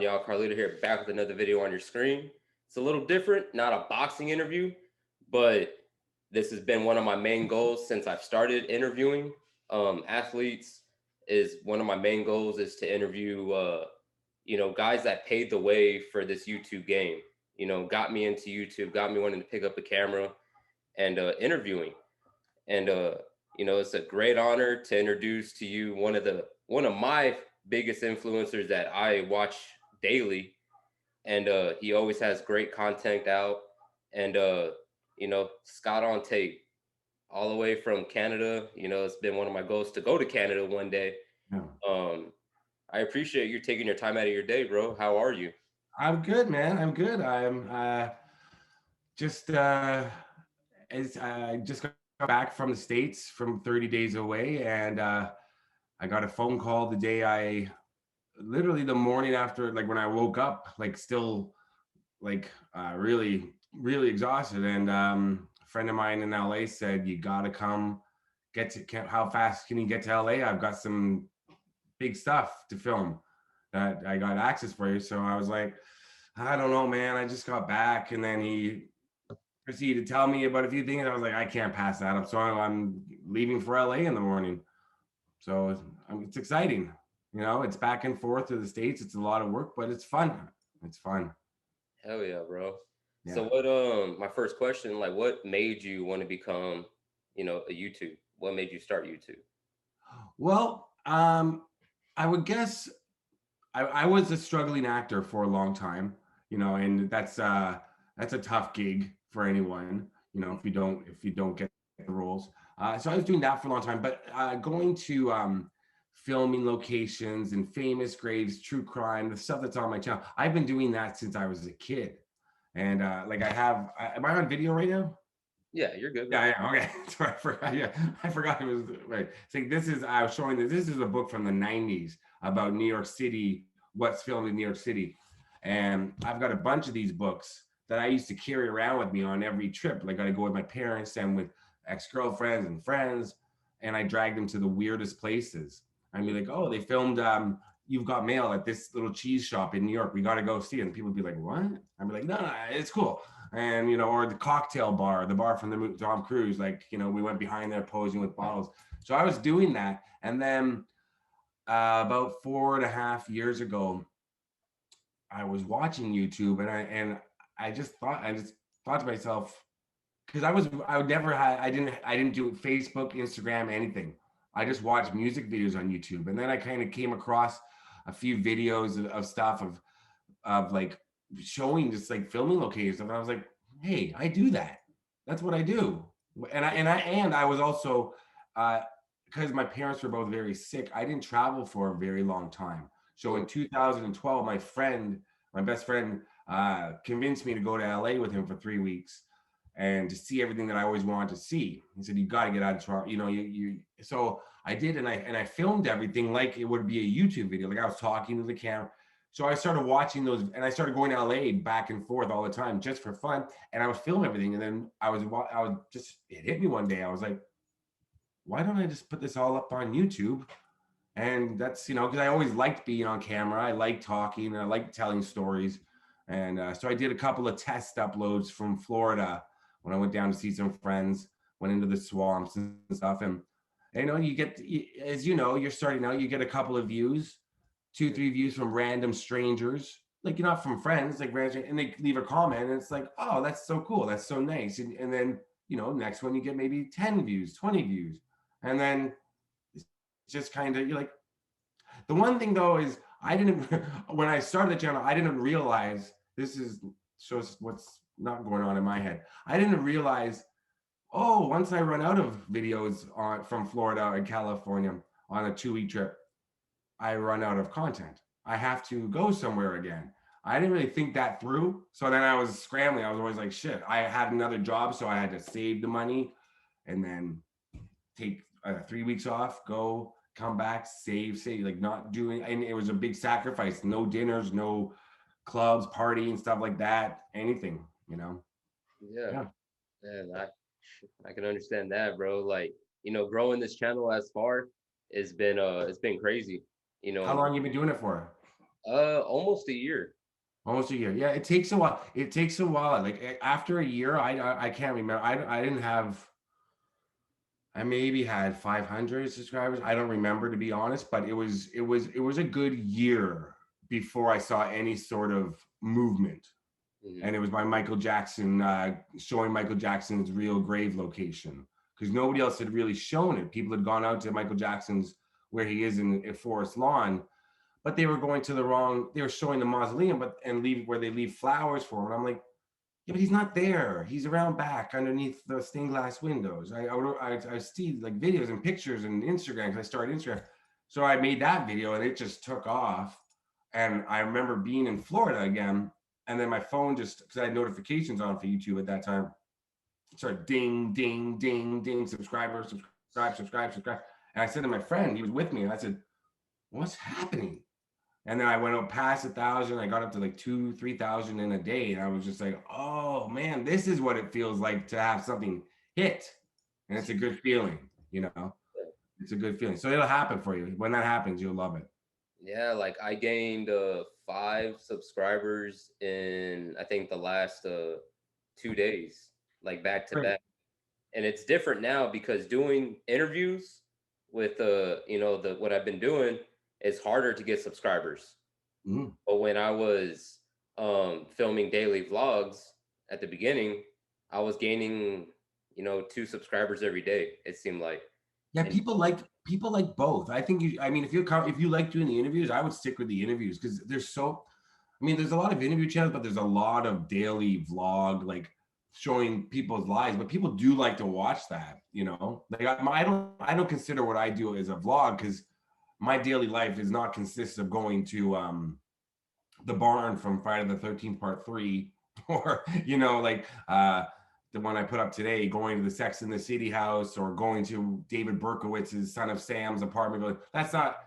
y'all? Carlito here, back with another video on your screen. It's a little different, not a boxing interview, but this has been one of my main goals since I've started interviewing athletes. Is one of my main goals is to interview, guys that paved the way for this YouTube game. Got me into YouTube, got me wanting to pick up a camera and interviewing. And it's a great honor to introduce to you one of my biggest influencers that I watch daily, and he always has great content out. And Scott on tape, all the way from Canada. It's been one of my goals to go to Canada one day. Yeah. I appreciate you taking your time out of your day, bro. How are you? I'm good, man. I'm good. I'm just as I just got back from the States from 30 days away, and I got a phone call the day literally the morning after, like when I woke up, like still like really, really exhausted. And a friend of mine in LA said, "You gotta come. How fast can you get to LA? I've got some big stuff to film that I got access for you." So I was like, I don't know, man. I just got back. And then he proceeded to tell me about a few things. I was like, I can't pass that up. So I'm leaving for LA in the morning. So it's exciting. It's back and forth to the States. It's a lot of work, but it's fun. It's fun. Hell yeah, bro. So Yeah. my first question, like what made you want to become, a YouTube? What made you start YouTube? Well, I would guess I was a struggling actor for a long time, and that's a tough gig for anyone, if you don't get the roles. So I was doing that for a long time, but going to filming locations and famous graves, true crime, the stuff that's on my channel. I've been doing that since I was a kid, and like am I on video right now? Yeah, you're good, bro. Yeah, yeah, okay. Sorry, I forgot. Yeah, I forgot it was right. See, I was showing that this is a book from the '90s about New York City, what's filmed in New York City, and I've got a bunch of these books that I used to carry around with me on every trip. Like I go with my parents and with ex-girlfriends and friends, and I drag them to the weirdest places. I'd be like, "Oh, they filmed You've Got Mail at this little cheese shop in New York. We got to go see it." And people would be like, "What?" I'd be like, "No, no, it's cool." And or the cocktail bar, the bar from the movie Tom Cruise, like we went behind there posing with bottles. So I was doing that, and then about 4.5 years ago, I was watching YouTube, and I just thought to myself, because I would never had I didn't do Facebook, Instagram, anything. I just watched music videos on YouTube, and then I kind of came across a few videos of stuff of like showing just like filming locations, and I was like, hey, I do that. That's what I do. And I was also because my parents were both very sick. I didn't travel for a very long time. So in 2012, my best friend, convinced me to go to LA with him for 3 weeks and to see everything that I always wanted to see. He said, "You got to get out of Toronto." So I did, and I filmed everything like it would be a YouTube video. Like I was talking to the camera. So I started watching those, and I started going to LA back and forth all the time just for fun. And I would film everything, and then it hit me one day. I was like, why don't I just put this all up on YouTube? And that's because I always liked being on camera. I like talking, and I like telling stories. And so I did a couple of test uploads from Florida when I went down to see some friends. Went into the swamps and stuff, and you get, as you're starting out, you get a couple of views, two, three views from random strangers, like you're not from friends, like random, and they leave a comment, and it's like, oh, that's so cool, that's so nice, and then next one you get maybe 10 views, 20 views, and then it's just kind of, you're like, the one thing though is I didn't when I started the channel, I didn't realize this is shows what's not going on in my head. I didn't realize, oh, once I run out of videos from Florida and California on a 2-week trip, I run out of content. I have to go somewhere again. I didn't really think that through. So then I was scrambling. I was always like, shit, I had another job. So I had to save the money and then take 3 weeks off, go, come back, save, like not doing. And it was a big sacrifice. No dinners, no clubs, party and stuff like that, anything. Yeah, Yeah. man, I can understand that, bro. Like, growing this channel as far it's been crazy. How long you been doing it for? Almost a year. Almost a year. Yeah, it takes a while. It takes a while. Like after a year, I can't remember. I didn't have. I maybe had 500 subscribers. I don't remember, to be honest, but it was a good year before I saw any sort of movement. Hmm. And it was by Michael Jackson, showing Michael Jackson's real grave location, because nobody else had really shown it. People had gone out to Michael Jackson's, where he is in Forest Lawn, but they were going to the wrong. They were showing the mausoleum, but and leave where they leave flowers for him. And I'm like, yeah, but he's not there. He's around back underneath the stained glass windows. I see like videos and pictures and Instagram, because I started Instagram. So I made that video and it just took off. And I remember being in Florida again, and then my phone, just because I had notifications on for YouTube at that time, started ding, ding, ding, ding, subscriber, subscribe, subscribe, subscribe. And I said to my friend, he was with me, and I said, what's happening? And then I went up past 1,000. I got up to like 3,000 in a day. And I was just like, oh man, this is what it feels like to have something hit. And it's a good feeling, you know, it's a good feeling. So it'll happen for you. When that happens, you'll love it. Yeah, like I gained 5 subscribers in I think the last 2 days, like back to Great. back. And it's different now because doing interviews with the what I've been doing is harder to get subscribers. Mm. But when I was filming daily vlogs at the beginning, I was gaining 2 subscribers every day, it seemed like. Yeah, And people like both. I think I mean, if you like doing the interviews, I would stick with the interviews, because there's a lot of interview channels, but there's a lot of daily vlog, like showing people's lives. But people do like to watch that, you know. Like I don't consider what I do as a vlog, because my daily life is not consists of going to the barn from Friday the 13th Part 3, or like the one I put up today, going to the Sex in the City house, or going to David Berkowitz's Son of Sam's apartment. That's not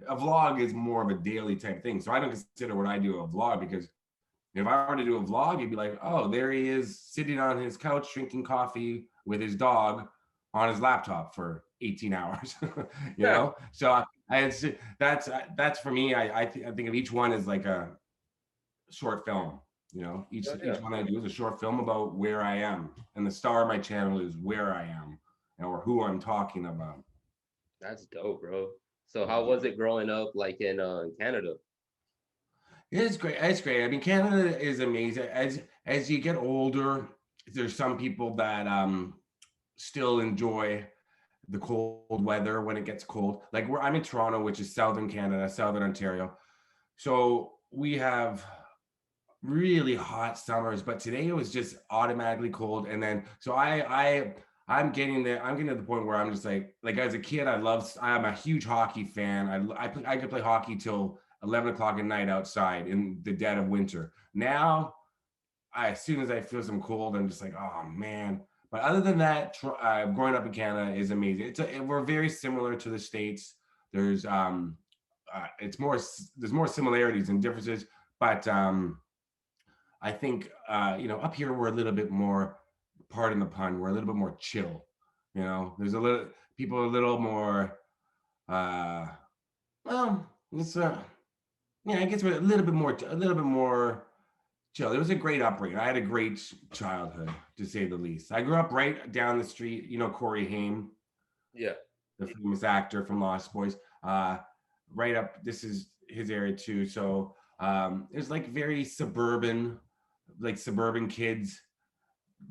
a vlog. Is more of a daily type thing. So I don't consider what I do a vlog, because if I were to do a vlog, you'd be like, oh, there he is sitting on his couch drinking coffee with his dog on his laptop for 18 hours. yeah, So that's for me. I think of each one as like a short film. Each yeah, yeah. each one I do is a short film about where I am, and the star of my channel is where I am, or who I'm talking about. That's dope, bro. So how Yeah. was it growing up like in Canada? It's great. It's great. I mean, Canada is amazing. As you get older, there's some people that still enjoy the cold weather when it gets cold. Like I'm in Toronto, which is southern Canada, southern Ontario. So we have really hot summers, but today it was just automatically cold. And then so I'm getting there. I'm getting to the point where I'm just like as a kid, I'm a huge hockey fan. I could play hockey till 11 o'clock at night outside in the dead of winter. Now, as soon as I feel some cold, I'm just like, oh man. But other than that, growing up in Canada is amazing. We're very similar to the States. There's there's more similarities and differences, but I think up here we're a little bit more, pardon the pun, we're a little bit more chill. There's a little people are a little more uh well, it's yeah, I guess we're a little bit more chill. It was a great upbringing. I had a great childhood, to say the least. I grew up right down the street, Corey Haim, Yeah. the famous actor from Lost Boys. Right up, this is his area too. So it was like very suburban, like suburban kids.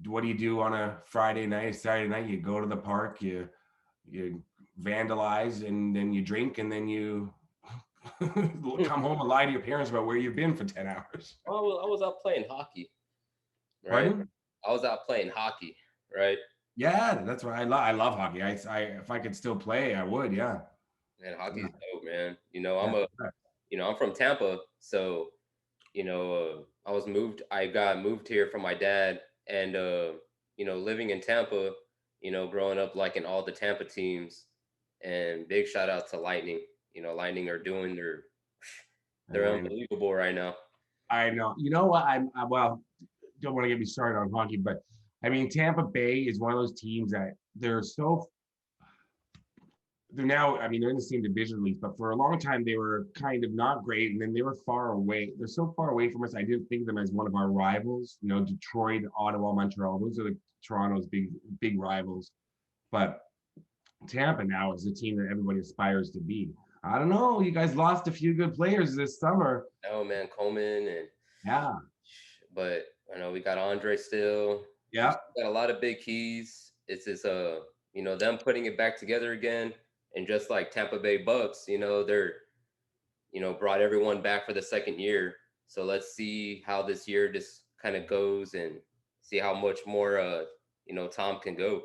What do you do on a Friday night, Saturday night? You go to the park, you vandalize, and then you drink, and then you come home and lie to your parents about where you've been for 10 hours. I was out playing hockey, right? Pardon? I was out playing hockey, right? Yeah, that's what I love hockey. If I could still play, I would. Yeah. And Yeah. hockey's dope, man. Yeah. I'm from Tampa, so I got moved here from my dad, and living in Tampa, growing up like in all the Tampa teams, and big shout out to Lightning. Lightning are doing they're I unbelievable right now. I know. You know what? Well, don't want to get me started on hockey, but I mean, Tampa Bay is one of those teams that they're so they're now, I mean, they're in the same division league, but for a long time they were kind of not great, and then they were far away. They're so far away from us. I didn't think of them as one of our rivals. You know, Detroit, Ottawa, Montreal. Those are the Toronto's big rivals. But Tampa now is the team that everybody aspires to be. I don't know. You guys lost a few good players this summer. Oh man, Coleman and Yeah. but I know we got Andre still. Yeah. Got a lot of big keys. It's just you know, them putting it back together again. And just like Tampa Bay Bucks, you know, they're, you know, brought everyone back for the second year. So let's see how this year just kind of goes and see how much more, you know, Tom can go.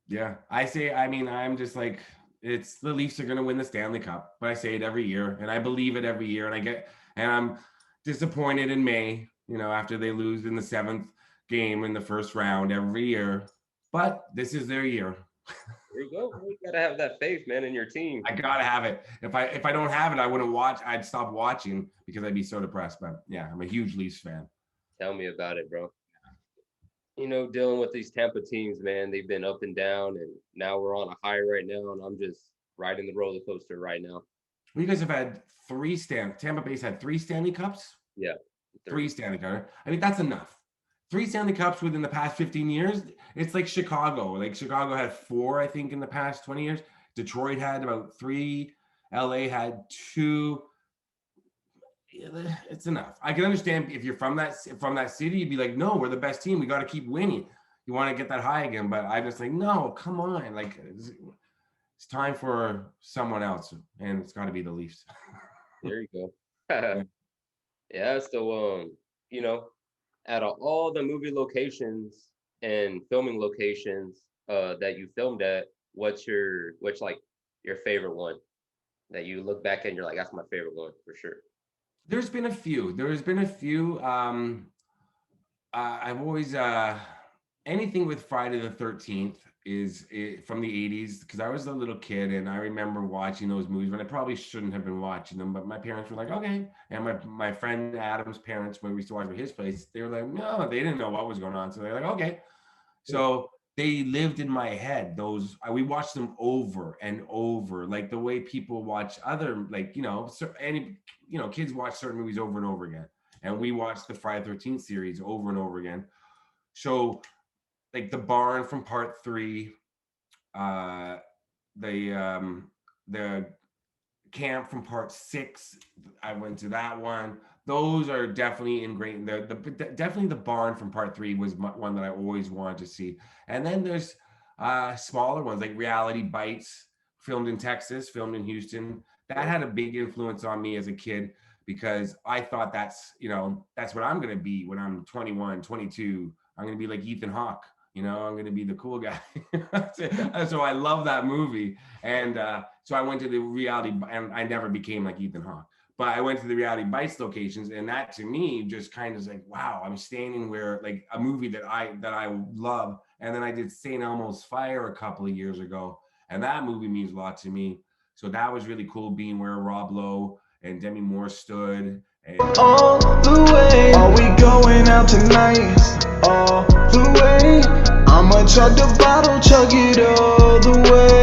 Yeah. I'm just like, it's the Leafs are going to win the Stanley Cup, but I say it every year and I believe it every year. And I'm disappointed in May, you know, after they lose in the 7th game in the first round every year, but this is their year. There you go. You gotta have that faith, man, in your team. I gotta have it. If I don't have it, I wouldn't watch. I'd stop watching because I'd be so depressed. But yeah, I'm a huge Leafs fan. Tell me about it, bro. You know, dealing with these Tampa teams, man, they've been up and down, and now we're on a high right now, and I'm just riding the roller coaster right now. Well, you guys have had Tampa Bay's had 3 Stanley Cups. Yeah, 3 Stanley Cups. I mean, that's enough. 3 Stanley Cups within the past 15 years. It's like Chicago. Like Chicago had 4, I think, in the past 20 years. Detroit had about 3. LA had 2. It's enough. I can understand if you're from that city, you'd be like, no, we're the best team. We got to keep winning. You want to get that high again. But I'm just like, no, come on. Like it's time for someone else, and it's got to be the Leafs. There you go. Yeah. So, you know, out of all the movie locations and filming locations that you filmed at, what's your favorite one that you look back at and you're like, that's my favorite one for sure? There's been a few. I've always anything with Friday the 13th is from the 80s because I was a little kid and I remember watching those movies when I probably shouldn't have been watching them, but my parents were like, okay. And my friend Adam's parents, when we used to watch at his place, they were like, no, they didn't know what was going on. So they're like, okay. So they lived in my head. We watched them over and over, like the way people watch other, like, you know, kids watch certain movies over and over again. And we watched the Friday the 13th series over and over again. So like the barn from part 3, the camp from part 6, I went to that one. Those are definitely ingrained. Definitely the barn from part 3 was one that I always wanted to see. And then there's smaller ones like Reality Bites, filmed in Texas, filmed in Houston. That had a big influence on me as a kid because I thought that's what I'm going to be when I'm 21, 22. I'm going to be like Ethan Hawke. You know, I'm going to be the cool guy. So I love that movie. And so I went to the Reality, and I never became like Ethan Hawke. But I went to the Reality Bites locations, and that to me just kind of is like, wow, I'm standing where like a movie that I love. And then I did St. Elmo's Fire a couple of years ago, and that movie means a lot to me. So that was really cool, being where Rob Lowe and Demi Moore stood. And all the way, are we going out tonight? All the way, I'ma chug the bottle, chug it all the way.